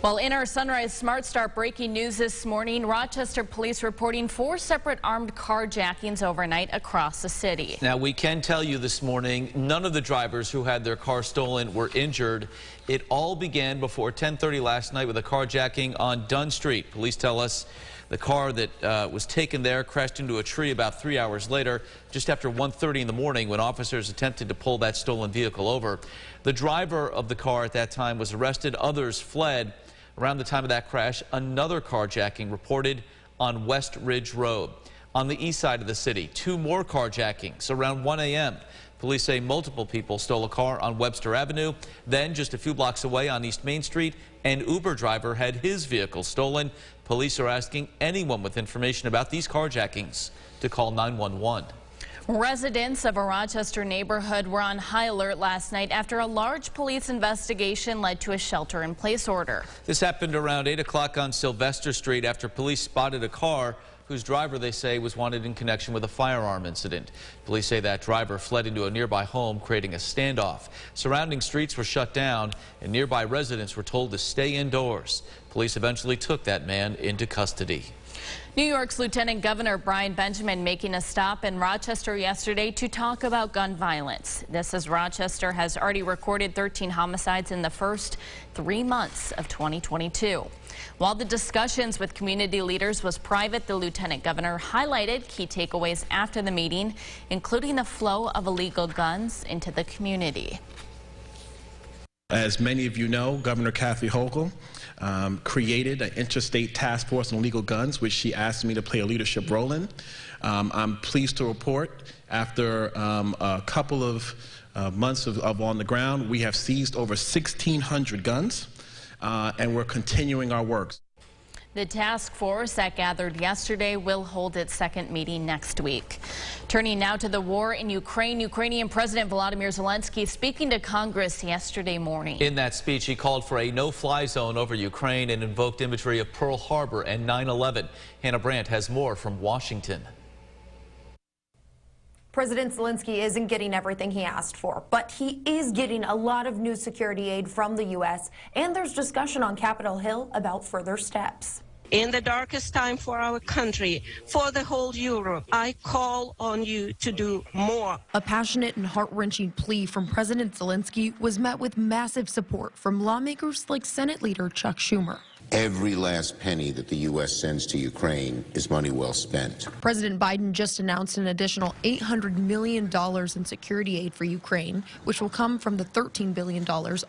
Well, in our Sunrise Smart Start breaking news this morning, Rochester police reporting 4 separate armed carjackings overnight across the city. Now, we can tell you this morning, none of the drivers who had their car stolen were injured. It all began before 10:30 last night with a carjacking on Dunn Street. Police tell us the car that was taken there crashed into a tree about 3 hours later, just after 1:30 in the morning when officers attempted to pull that stolen vehicle over. The driver of the car at that time was arrested. Others fled. Around the time of that crash, another carjacking reported on West Ridge Road. On the east side of the city, 2 more carjackings around 1 a.m. Police say multiple people stole a car on Webster Avenue. Then, just a few blocks away on East Main Street, an Uber driver had his vehicle stolen. Police are asking anyone with information about these carjackings to call 911. Residents of a Rochester neighborhood were on high alert last night after a large police investigation led to a shelter-in-place order. This happened around 8 o'clock on Sylvester Street after police spotted a car whose driver, they say, was wanted in connection with a firearm incident. Police say that driver fled into a nearby home, creating a standoff. Surrounding streets were shut down, and nearby residents were told to stay indoors. Police eventually took that man into custody. New York's Lieutenant Governor Brian Benjamin making a stop in Rochester yesterday to talk about gun violence. This as Rochester has already recorded 13 homicides in the first 3 months of 2022. While the discussions with community leaders was private, the Lieutenant Governor highlighted key takeaways after the meeting, including the flow of illegal guns into the community. As many of you know, Governor Kathy Hochul created an interstate task force on illegal guns, which she asked me to play a leadership role in. I'm pleased to report after a couple of months of on the ground, we have seized over 1,600 guns, and we're continuing our work. The task force that gathered yesterday will hold its second meeting next week. Turning now to the war in Ukraine, Ukrainian President Volodymyr Zelensky speaking to Congress yesterday morning. In that speech, he called for a no-fly zone over Ukraine and invoked imagery of Pearl Harbor and 9/11. Hannah Brandt has more from Washington. President Zelensky isn't getting everything he asked for, but he is getting a lot of new security aid from the U.S., and there's discussion on Capitol Hill about further steps. In the darkest time for our country, for the whole Europe, I call on you to do more. A passionate and heart-wrenching plea from President Zelensky was met with massive support from lawmakers like Senate Leader Chuck Schumer. Every last penny that the U.S. sends to Ukraine is money well spent. President Biden just announced an additional $800 million in security aid for Ukraine, which will come from the $13 billion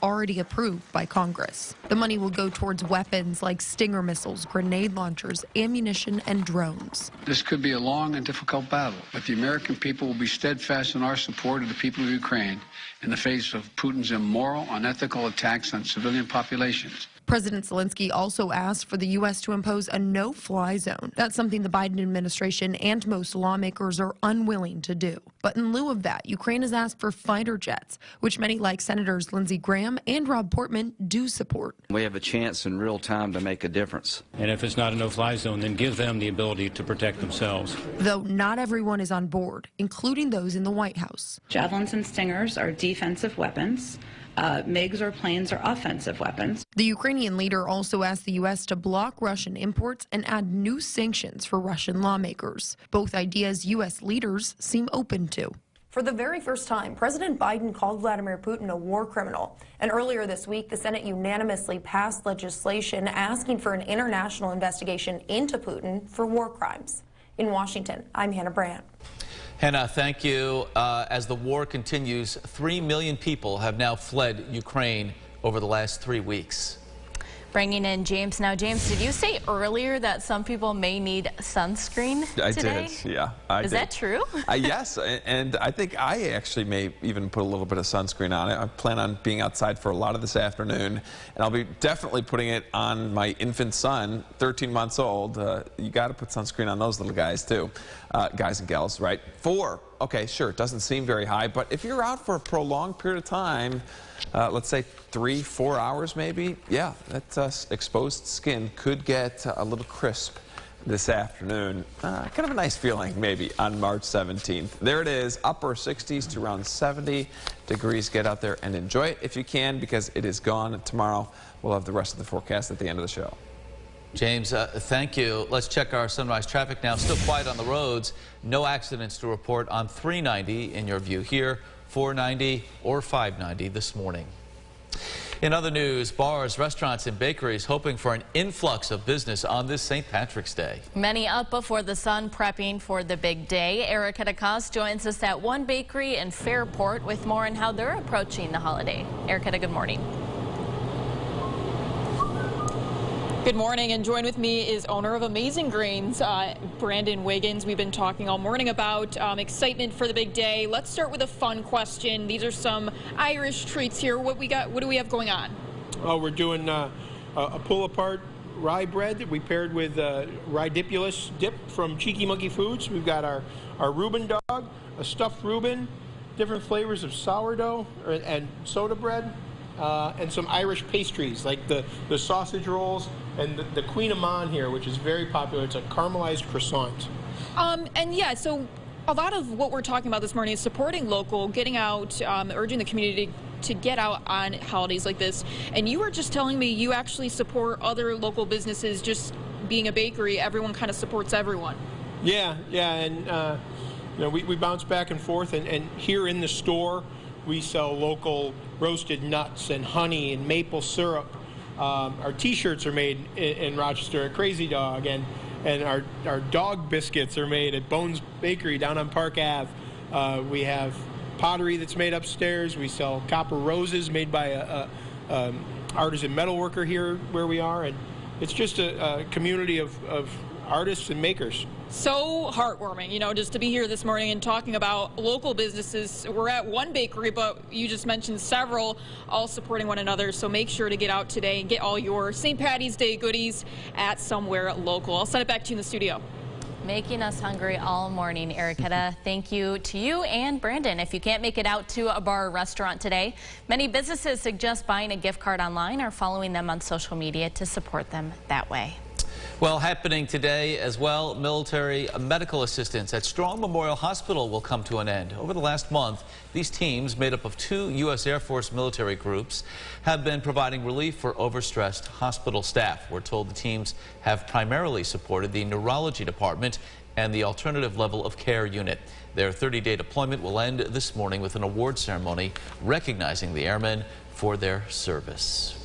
already approved by Congress. The money will go towards weapons like Stinger missiles, grenade launchers, ammunition, and drones. This could be a long and difficult battle, but the American people will be steadfast in our support of the people of Ukraine in the face of Putin's immoral, unethical attacks on civilian populations. President Zelensky also asked for the U.S. to impose a no-fly zone. That's something the Biden administration and most lawmakers are unwilling to do. But in lieu of that, Ukraine has asked for fighter jets, which many like Senators Lindsey Graham and Rob Portman do support. We have a chance in real time to make a difference. And if it's not a no-fly zone, then give them the ability to protect themselves. Though not everyone is on board, including those in the White House. Javelins and Stingers are defensive weapons. MiGs or planes are offensive weapons. The Ukrainian leader also asked the U.S. to block Russian imports and add new sanctions for Russian lawmakers. Both ideas U.S. leaders seem open to. For the very first time, President Biden called Vladimir Putin a war criminal. And earlier this week, the Senate unanimously passed legislation asking for an international investigation into Putin for war crimes. In Washington, I'm Hannah Brandt. Hannah, thank you. As the war continues, 3 million people have now fled Ukraine over the last 3 weeks. Bringing in James now. James, did you say earlier that some people may need sunscreen today? I did, yeah. Is that true? Yes, and I think I actually may even put a little bit of sunscreen on it. I plan on being outside for a lot of this afternoon, and I'll be definitely putting it on my infant son, 13 months old. You got to put sunscreen on those little guys, too. Guys and gals, right? 4. Okay, sure, it doesn't seem very high, but if you're out for a prolonged period of time, let's say 3-4 hours maybe, yeah, that exposed skin could get a little crisp this afternoon. Kind of a nice feeling maybe on March 17th. There it is, upper 60s to around 70 degrees. Get out there and enjoy it if you can, because it is gone. And tomorrow we'll have the rest of the forecast at the end of the show. James, thank you. Let's check our sunrise traffic now. Still quiet on the roads. No accidents to report on 390 in your view here, 490 or 590 this morning. In other news, bars, restaurants, and bakeries hoping for an influx of business on this St. Patrick's Day. Many up before the sun, prepping for the big day. Erica DeCoste joins us at one bakery in Fairport with more on how they're approaching the holiday. Erica, good morning. Good morning, and join with me is owner of Amazing Grains, Brandon Wiggins. We've been talking all morning about excitement for the big day. Let's start with a fun question. These are some Irish treats here. What do we have going on? Oh, we're doing a pull-apart rye bread that we paired with Rye-dipulous dip from Cheeky Monkey Foods. We've got our Reuben dog, a stuffed Reuben, different flavors of sourdough and soda bread, and some Irish pastries like the sausage rolls and the Queen Amman here, which is very popular. It's a caramelized croissant. And yeah, so a lot of what we're talking about this morning is supporting local, getting out, urging the community to get out on holidays like this. And you were just telling me you actually support other local businesses. Just being a bakery, everyone kind of supports everyone. Yeah, and you know, we bounce back and forth, and here in the store we sell local roasted nuts and honey and maple syrup. Our T-shirts are made in Rochester at Crazy Dog, and our dog biscuits are made at Bones Bakery down on Park Ave. We have pottery that's made upstairs. We sell copper roses made by a artisan metalworker here where we are, and it's just a community of artists and makers. So heartwarming, you know, just to be here this morning and talking about local businesses. We're at one bakery, but you just mentioned several, all supporting one another. So make sure to get out today and get all your St. Patty's Day goodies at somewhere local. I'll send it back to you in the studio. Making us hungry all morning, Erica. Thank you to you and Brandon. If you can't make it out to a bar or restaurant today, many businesses suggest buying a gift card online or following them on social media to support them that way. Well, happening today as well, military medical assistance at Strong Memorial Hospital will come to an end. Over the last month, these teams, made up of 2 U.S. Air Force military groups, have been providing relief for overstressed hospital staff. We're told the teams have primarily supported the neurology department and the alternative level of care unit. Their 30-day deployment will end this morning with an award ceremony recognizing the airmen for their service.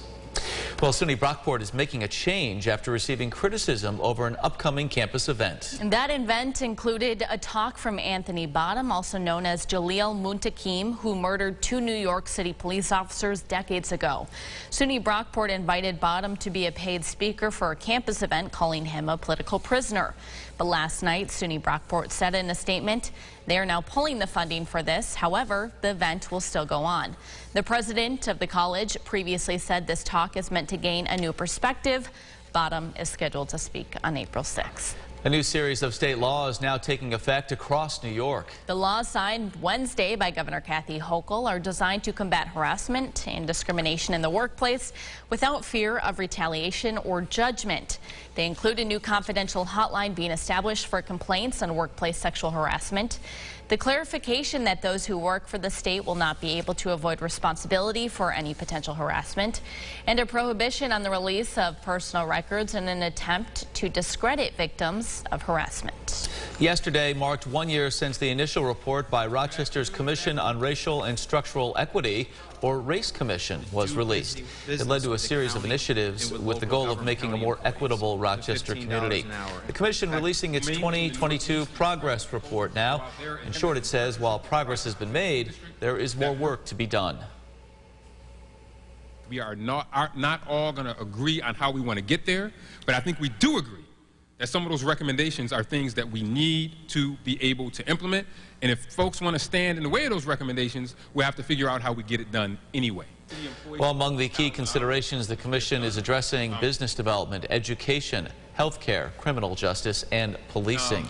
Well, SUNY Brockport is making a change after receiving criticism over an upcoming campus event. And that event included a talk from Anthony Bottom, also known as Jaleel Muntakim, who murdered 2 New York City police officers decades ago. SUNY Brockport invited Bottom to be a paid speaker for a campus event, calling him a political prisoner. But last night, SUNY Brockport said in a statement they are now pulling the funding for this. However, the event will still go on. The president of the college previously said this talk is meant to gain a new perspective. Bottom is scheduled to speak on April 6th. A new series of state laws now taking effect across New York. The laws signed Wednesday by Governor Kathy Hochul are designed to combat harassment and discrimination in the workplace without fear of retaliation or judgment. They include a new confidential hotline being established for complaints on workplace sexual harassment. The clarification that those who work for the state will not be able to avoid responsibility for any potential harassment, and a prohibition on the release of personal records in an attempt to discredit victims of harassment. Yesterday marked 1 year since the initial report by Rochester's Commission on Racial and Structural Equity, or RACE Commission, was released. It led to a series of initiatives with the goal of making a more equitable Rochester community. The commission releasing its 2022 progress report now. In short, it says while progress has been made, there is more work to be done. We are not all going to agree on how we want to get there, but I think we do agree that some of those recommendations are things that we need to be able to implement. And if folks want to stand in the way of those recommendations, we'll have to figure out how we get it done anyway. Well, among the key considerations, the commission is addressing business development, education, healthcare, criminal justice, and policing.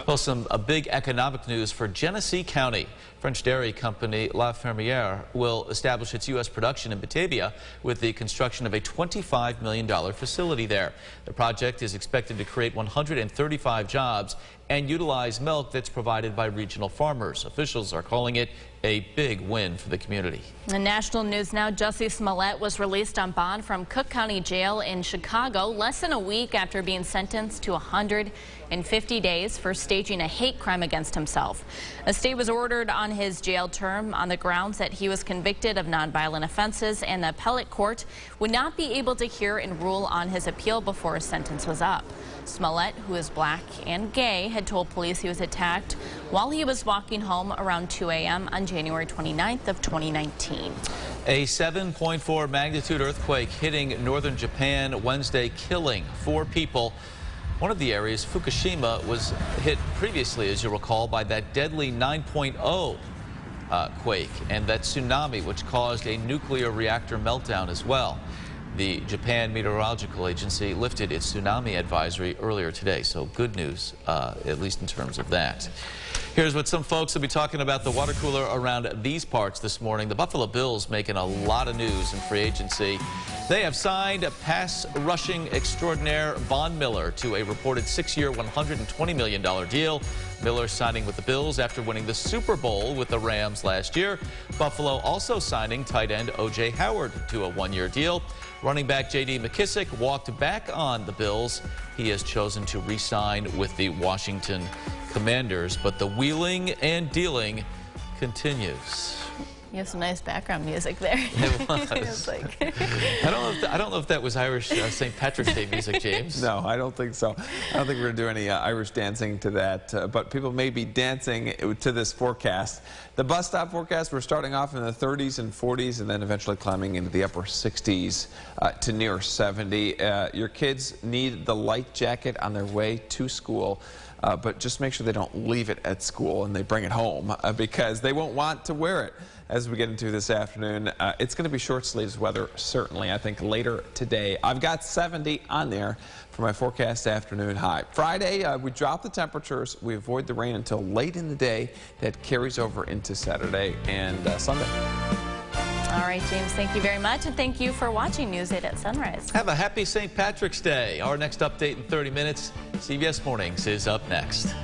Well, some big economic news for Genesee County. French dairy company La Fermière will establish its U.S. production in Batavia with the construction of a $25 million facility there. The project is expected to create 135 jobs and utilize milk that's provided by regional farmers. Officials are calling it a big win for the community. In national news now, Jussie Smollett was released on bond from Cook County Jail in Chicago less than a week after being sentenced to 150 days for staging a hate crime against himself. A stay was ordered on his jail term on the grounds that he was convicted of nonviolent offenses, and the appellate court would not be able to hear and rule on his appeal before his sentence was up. Smollett, who is black and gay, had told police he was attacked while he was walking home around 2 a.m. on January 29th of 2019. A 7.4 magnitude earthquake hitting northern Japan Wednesday, killing 4 people. One of the areas, Fukushima, was hit previously, as you recall, by that deadly 9.0 quake and that tsunami, which caused a nuclear reactor meltdown as well. The Japan Meteorological Agency lifted its tsunami advisory earlier today, so good news, at least in terms of that. Here's what some folks will be talking about the water cooler around these parts this morning. The Buffalo Bills making a lot of news in free agency. They have signed a pass rushing extraordinaire Von Miller to a reported 6-year, $120 million deal. Miller signing with the Bills after winning the Super Bowl with the Rams last year. Buffalo also signing tight end O.J. Howard to a 1-year deal. Running back J.D. McKissick walked back on the Bills. He has chosen to re-sign with the Washington Commanders, but the wheeling and dealing continues. You have some nice background music there. It was. I don't know if that was Irish St. Patrick's Day music, James. No, I don't think so. I don't think we're going to do any Irish dancing to that, but people may be dancing to this forecast. The bus stop forecast, we're starting off in the 30s and 40s and then eventually climbing into the upper 60s to near 70. Your kids need the light jacket on their way to school. But just make sure they don't leave it at school and they bring it home because they won't want to wear it as we get into this afternoon. It's going to be short sleeves weather, certainly, I think, later today. I've got 70 on there for my forecast afternoon high. Friday, we drop the temperatures. We avoid the rain until late in the day. That carries over into Saturday and Sunday. All right, James, thank you very much, and thank you for watching News 8 at Sunrise. Have a happy St. Patrick's Day. Our next update in 30 minutes. CBS Mornings is up next.